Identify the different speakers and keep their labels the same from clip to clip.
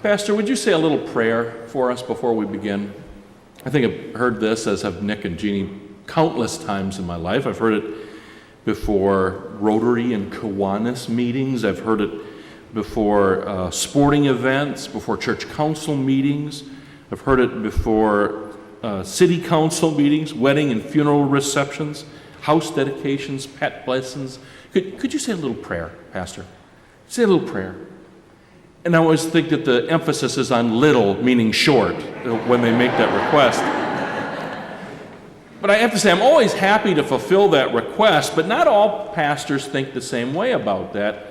Speaker 1: Pastor, would you say a little prayer for us before we begin? I think I've heard this, as have Nick and Jeannie, countless times in my life. I've heard it before Rotary and Kiwanis meetings. I've heard it before sporting events, before church council meetings. I've heard it before city council meetings, wedding and funeral receptions, house dedications, pet blessings. Could you say a little prayer, Pastor? Say a little prayer. And I always think that the emphasis is on little, meaning short, when they make that request. But I have to say, I'm always happy to fulfill that request, but not all pastors think the same way about that.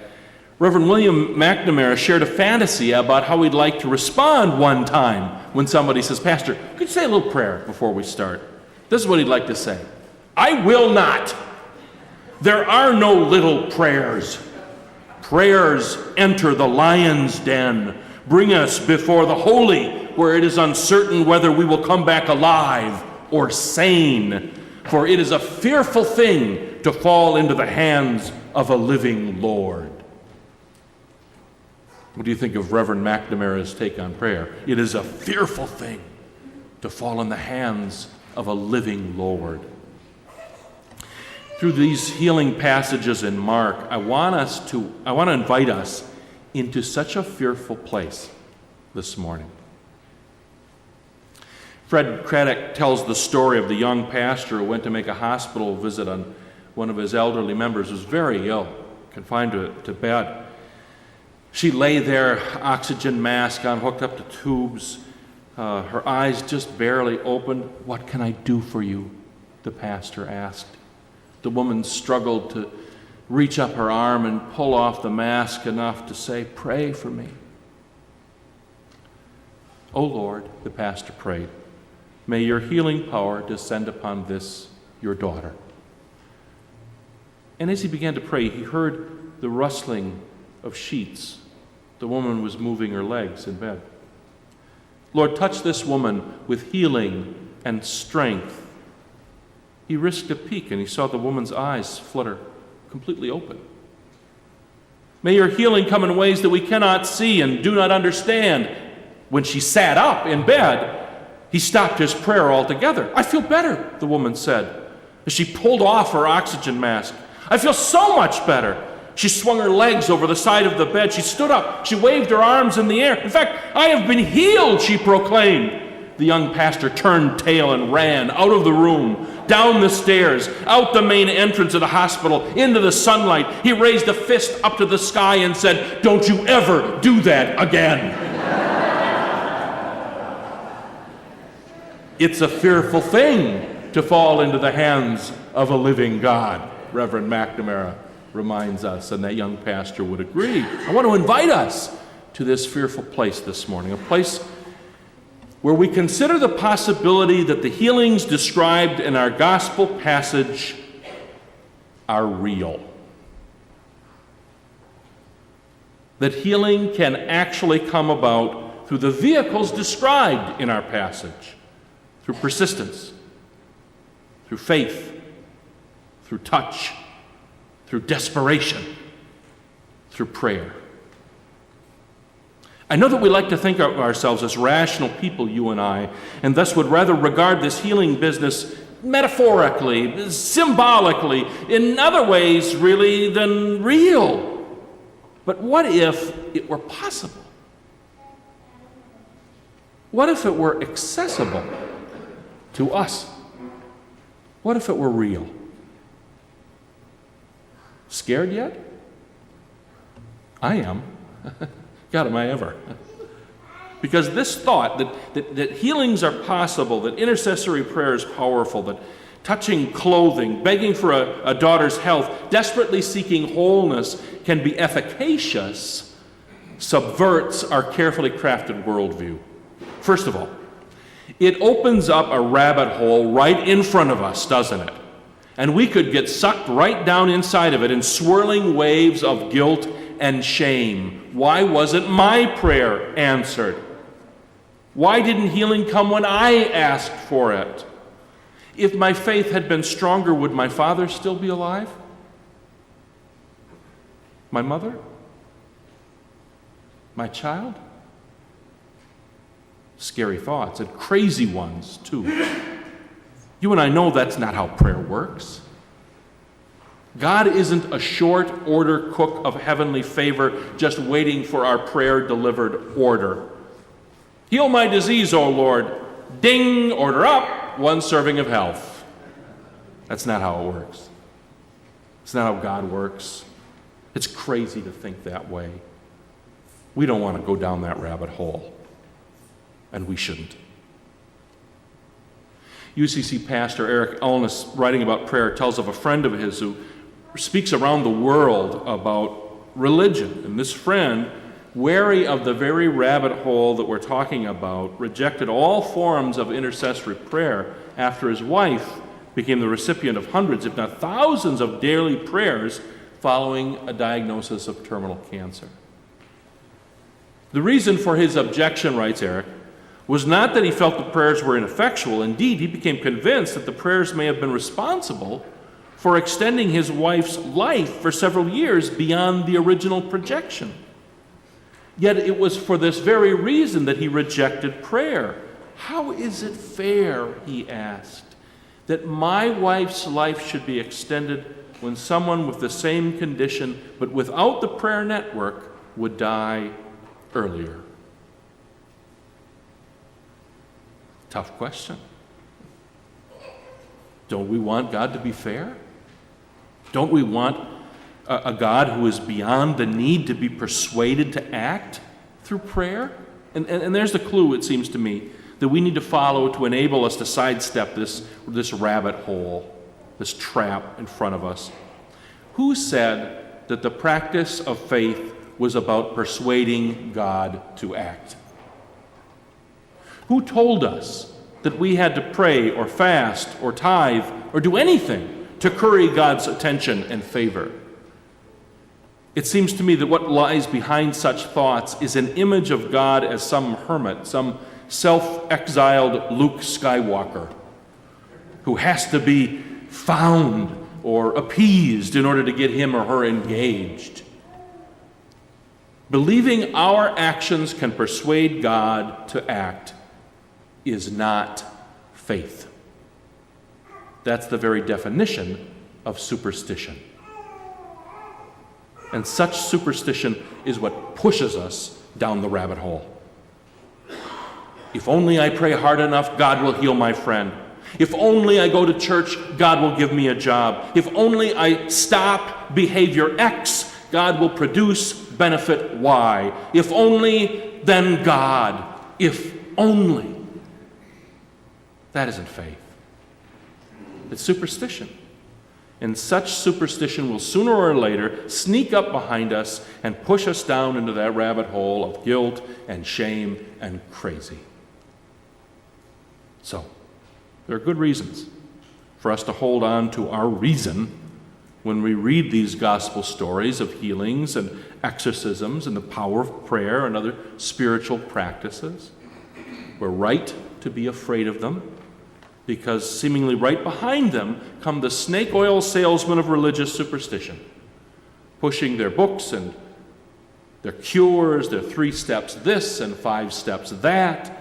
Speaker 1: Reverend William McNamara shared a fantasy about how he'd like to respond one time when somebody says, Pastor, could you say a little prayer before we start? This is what he'd like to say. I will not. There are no little prayers. Prayers enter the lion's den, bring us before the holy, where it is uncertain whether we will come back alive or sane. For it is a fearful thing to fall into the hands of a living Lord. What do you think of Reverend McNamara's take on prayer? It is a fearful thing to fall in the hands of a living Lord. Through these healing passages in Mark, I want to invite us into such a fearful place this morning. Fred Craddock tells the story of the young pastor who went to make a hospital visit on one of his elderly members who was very ill, confined to bed. She lay there, oxygen mask on, hooked up to tubes, her eyes just barely opened. What can I do for you? The pastor asked. The woman struggled to reach up her arm and pull off the mask enough to say, pray for me. O Lord, the pastor prayed, may your healing power descend upon this, your daughter. And as he began to pray, he heard the rustling of sheets. The woman was moving her legs in bed. Lord, touch this woman with healing and strength. He risked a peek and he saw the woman's eyes flutter completely open. May your healing come in ways that we cannot see and do not understand. When she sat up in bed, he stopped his prayer altogether. I feel better, the woman said, as she pulled off her oxygen mask. I feel so much better. She swung her legs over the side of the bed. She stood up. She waved her arms in the air. In fact, I have been healed, she proclaimed. The young pastor turned tail and ran out of the room, down the stairs, out the main entrance of the hospital, into the sunlight. He raised a fist up to the sky and said, don't you ever do that again. It's a fearful thing to fall into the hands of a living God, Reverend McNamara reminds us, and that young pastor would agree. I want to invite us to this fearful place this morning, a place where we consider the possibility that the healings described in our gospel passage are real. That healing can actually come about through the vehicles described in our passage, through persistence, through faith, through touch, through desperation, through prayer. I know that we like to think of ourselves as rational people, you and I, and thus would rather regard this healing business metaphorically, symbolically, in other ways really than real. But what if it were possible? What if it were accessible to us? What if it were real? Scared yet? I am. God, am I ever. Because this thought that healings are possible, that intercessory prayer is powerful, that touching clothing, begging for a daughter's health, desperately seeking wholeness can be efficacious, subverts our carefully crafted worldview. First of all, it opens up a rabbit hole right in front of us, doesn't it? And we could get sucked right down inside of it in swirling waves of guilt and shame. Why wasn't my prayer answered? Why didn't healing come when I asked for it? If my faith had been stronger, would my father still be alive? My mother? My child? scary thoughts, and crazy ones too. You and I know that's not how prayer works. God isn't a short order cook of heavenly favor just waiting for our prayer delivered order. Heal my disease, O Lord. Ding, order up, one serving of health. That's not how it works. It's not how God works. It's crazy to think that way. We don't want to go down that rabbit hole, and we shouldn't. UCC pastor Eric Elness, writing about prayer, tells of a friend of his who speaks around the world about religion. And this friend, wary of the very rabbit hole that we're talking about, rejected all forms of intercessory prayer after his wife became the recipient of hundreds, if not thousands, of daily prayers following a diagnosis of terminal cancer. The reason for his objection, writes Eric, was not that he felt the prayers were ineffectual. Indeed, he became convinced that the prayers may have been responsible for extending his wife's life for several years beyond the original projection. Yet it was for this very reason that he rejected prayer. How is it fair, he asked, that my wife's life should be extended when someone with the same condition but without the prayer network would die earlier? Tough question. Don't we want God to be fair? Don't we want a God who is beyond the need to be persuaded to act through prayer? And there's the clue, it seems to me, that we need to follow to enable us to sidestep this rabbit hole, this trap in front of us. Who said that the practice of faith was about persuading God to act? Who told us that we had to pray or fast or tithe or do anything to curry God's attention and favor? It seems to me that what lies behind such thoughts is an image of God as some hermit, some self-exiled Luke Skywalker who has to be found or appeased in order to get him or her engaged. Believing our actions can persuade God to act is not faith. That's the very definition of superstition. And such superstition is what pushes us down the rabbit hole. If only I pray hard enough, God will heal my friend. If only I go to church, God will give me a job. If only I stop behavior X, God will produce benefit Y. If only, then God. If only. That isn't faith. It's superstition. And such superstition will sooner or later sneak up behind us and push us down into that rabbit hole of guilt and shame and crazy. So, there are good reasons for us to hold on to our reason when we read these gospel stories of healings and exorcisms and the power of prayer and other spiritual practices. We're right to be afraid of them, because seemingly right behind them come the snake oil salesmen of religious superstition, pushing their books and their cures, their 3 steps this and 5 steps that,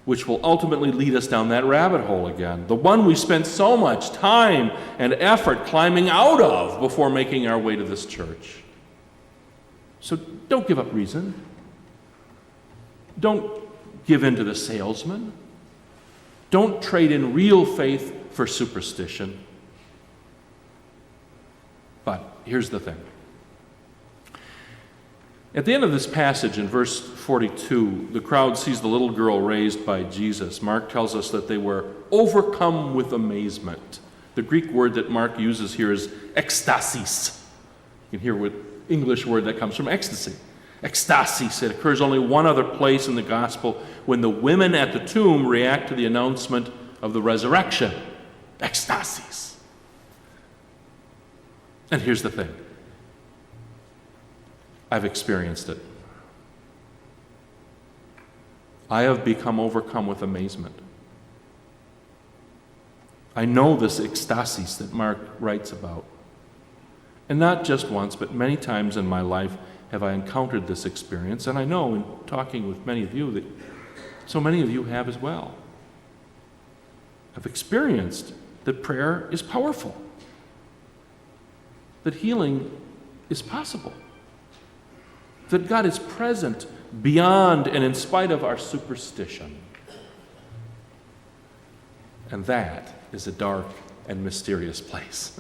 Speaker 1: which will ultimately lead us down that rabbit hole again, the one we spent so much time and effort climbing out of before making our way to this church. So don't give up reason. Don't give in to the salesman. Don't trade in real faith for superstition. But here's the thing. At the end of this passage, in verse 42, the crowd sees the little girl raised by Jesus. Mark tells us that they were overcome with amazement. The Greek word that Mark uses here is ekstasis. You can hear what English word that comes from ecstasy. Ekstasis. It occurs only one other place in the gospel, when the women at the tomb react to the announcement of the resurrection. Ekstasis. And here's the thing. I've experienced it. I have become overcome with amazement. I know this ekstasis that Mark writes about. And not just once, but many times in my life have I encountered this experience. And I know in talking with many of you that So many of you have as well. Have experienced that prayer is powerful, that healing is possible, that God is present beyond and in spite of our superstition. And that is a dark and mysterious place,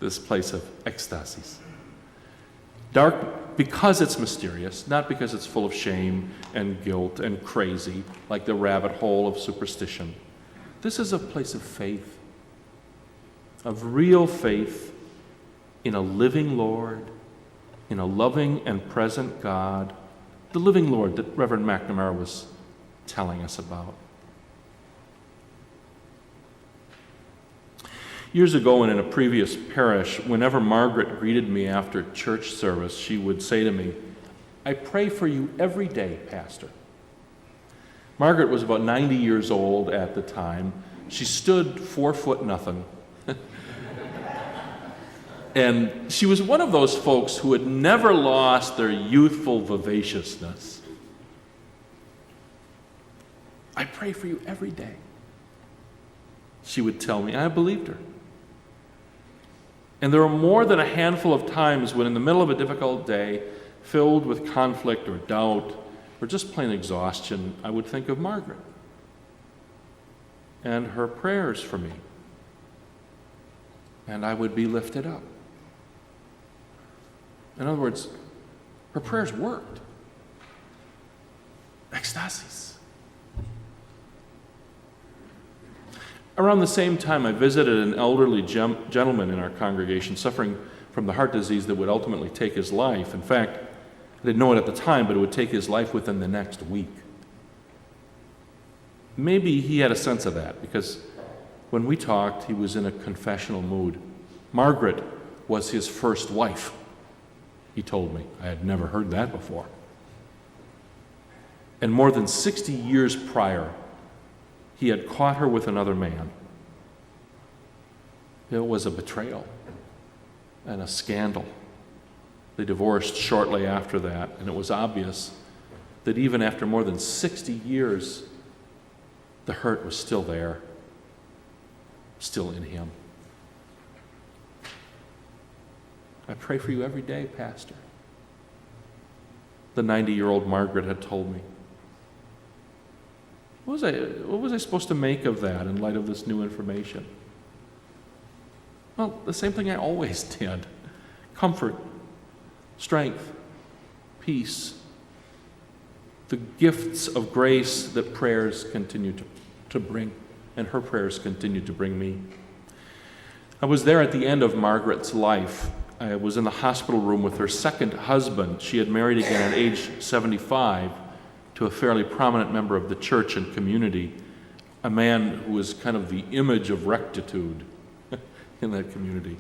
Speaker 1: this place of ecstasies. Dark because it's mysterious, not because it's full of shame and guilt and crazy, like the rabbit hole of superstition. This is a place of faith, of real faith in a living Lord, in a loving and present God, the living Lord that Reverend McNamara was telling us about. Years ago, and in a previous parish, whenever Margaret greeted me after church service, she would say to me, "I pray for you every day, Pastor." Margaret was about 90 years old at the time. She stood 4 foot nothing. And she was one of those folks who had never lost their youthful vivaciousness. "I pray for you every day," she would tell me. I believed her. And there were more than a handful of times when in the middle of a difficult day, filled with conflict or doubt, or just plain exhaustion, I would think of Margaret and her prayers for me. And I would be lifted up. In other words, her prayers worked. Ecstasies. Around the same time, I visited an elderly gentleman in our congregation suffering from the heart disease that would ultimately take his life. In fact, I didn't know it at the time, but it would take his life within the next week. Maybe he had a sense of that, because when we talked, he was in a confessional mood. Margaret was his first wife, he told me. I had never heard that before. And more than 60 years prior, he had caught her with another man. It was a betrayal and a scandal. They divorced shortly after that, and it was obvious that even after more than 60 years, the hurt was still there, still in him. "I pray for you every day, Pastor," the 90-year-old Margaret had told me. What was I supposed to make of that in light of this new information? Well, the same thing I always did. Comfort, strength, peace, the gifts of grace that prayers continue to bring, and her prayers continue to bring me. I was there at the end of Margaret's life. I was in the hospital room with her second husband. She had married again at age 75 to a fairly prominent member of the church and community, a man who was kind of the image of rectitude in that community.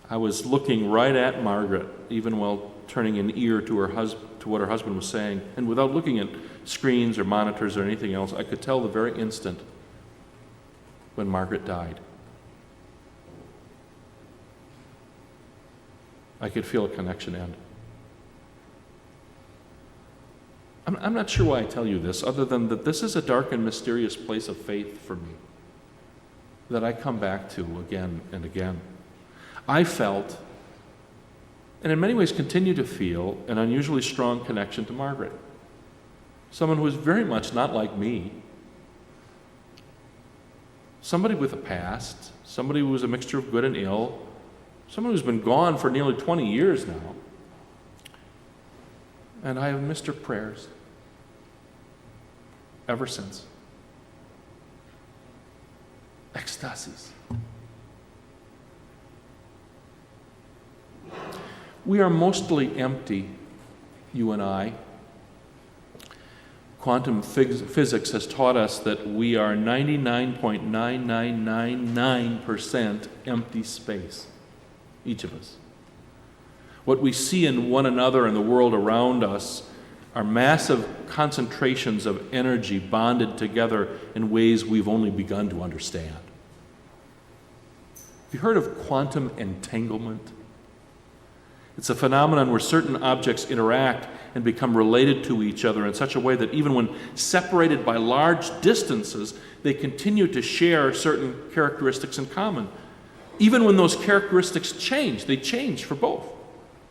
Speaker 1: I was looking right at Margaret, even while turning an ear to what her husband was saying, and without looking at screens or monitors or anything else, I could tell the very instant when Margaret died. I could feel a connection end. I'm not sure why I tell you this, other than that this is a dark and mysterious place of faith for me that I come back to again and again. I felt, and in many ways continue to feel, an unusually strong connection to Margaret. Someone who was very much not like me. Somebody with a past, somebody who was a mixture of good and ill, someone who's been gone for nearly 20 years now. And I have missed her prayers ever since. Ecstasies. We are mostly empty, you and I. Quantum physics has taught us that we are 99.9999% empty space, each of us. What we see in one another and the world around us are massive concentrations of energy bonded together in ways we've only begun to understand. Have you heard of quantum entanglement? It's a phenomenon where certain objects interact and become related to each other in such a way that even when separated by large distances, they continue to share certain characteristics in common. Even when those characteristics change, they change for both,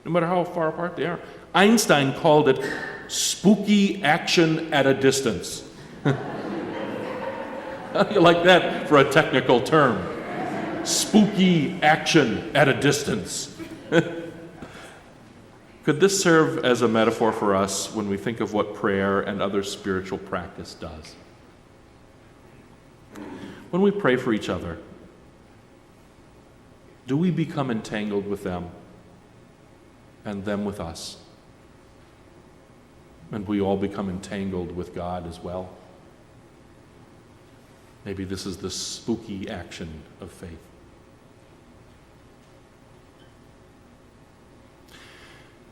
Speaker 1: no matter how far apart they are. Einstein called it spooky action at a distance. How do you like that for a technical term? Spooky action at a distance. Could this serve as a metaphor for us when we think of what prayer and other spiritual practice does? When we pray for each other, do we become entangled with them and them with us? And we all become entangled with God as well? Maybe this is the spooky action of faith.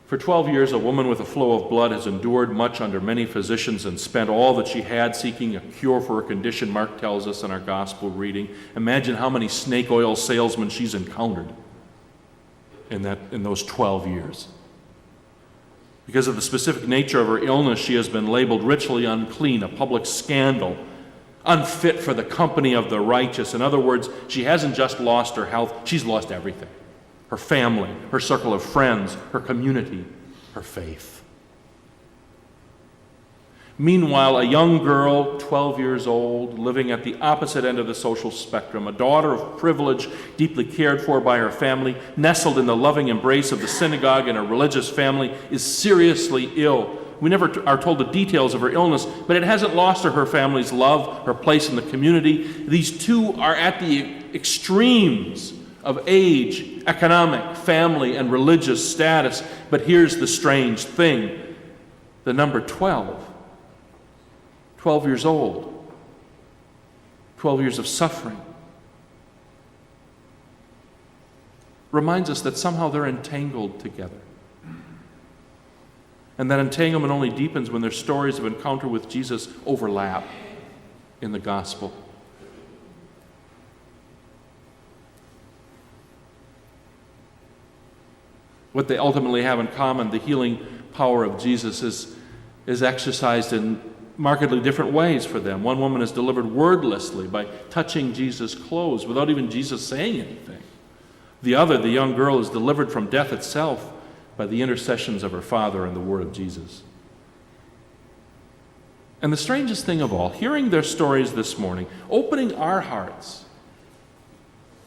Speaker 1: For 12 years, a woman with a flow of blood has endured much under many physicians and spent all that she had seeking a cure for her condition, Mark tells us in our gospel reading. Imagine how many snake oil salesmen she's encountered in those 12 years. Because of the specific nature of her illness, she has been labeled ritually unclean, a public scandal, unfit for the company of the righteous. In other words, she hasn't just lost her health, she's lost everything. Her family, her circle of friends, her community, her faith. Meanwhile, a young girl, 12 years old, living at the opposite end of the social spectrum, a daughter of privilege, deeply cared for by her family, nestled in the loving embrace of the synagogue and a religious family, is seriously ill. We never are told the details of her illness, but it hasn't lost her family's love, her place in the community. These two are at the extremes of age, economic, family, and religious status. But here's the strange thing. The number 12 years old, 12 years of suffering, reminds us that somehow they're entangled together. And that entanglement only deepens when their stories of encounter with Jesus overlap in the gospel. What they ultimately have in common, the healing power of Jesus, is exercised in markedly different ways for them. One woman is delivered wordlessly by touching Jesus' clothes without even Jesus saying anything. The other, the young girl, is delivered from death itself by the intercessions of her father and the word of Jesus. And the strangest thing of all, hearing their stories this morning, opening our hearts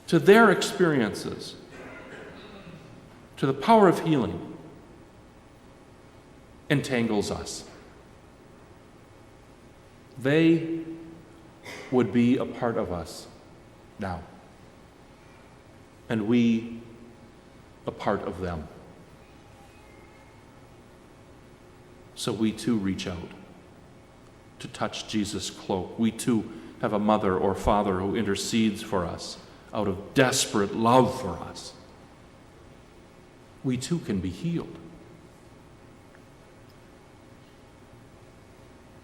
Speaker 1: to their experiences, to the power of healing, entangles us. They would be a part of us now, and we a part of them. So we too reach out to touch Jesus' cloak. We too have a mother or father who intercedes for us out of desperate love for us. We too can be healed.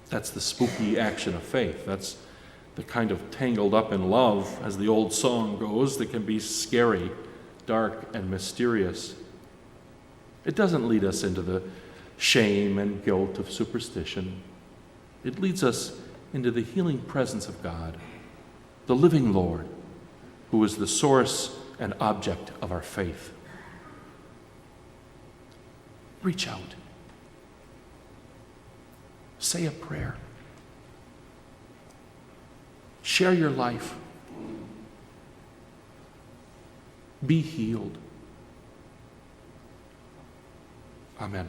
Speaker 1: That's the spooky action of faith. That's the kind of tangled up in love, as the old song goes, that can be scary, dark, and mysterious. It doesn't lead us into the shame and guilt of superstition. It leads us into the healing presence of God, the living Lord, who is the source and object of our faith. Reach out. Say a prayer. Share your life. Be healed. Amen.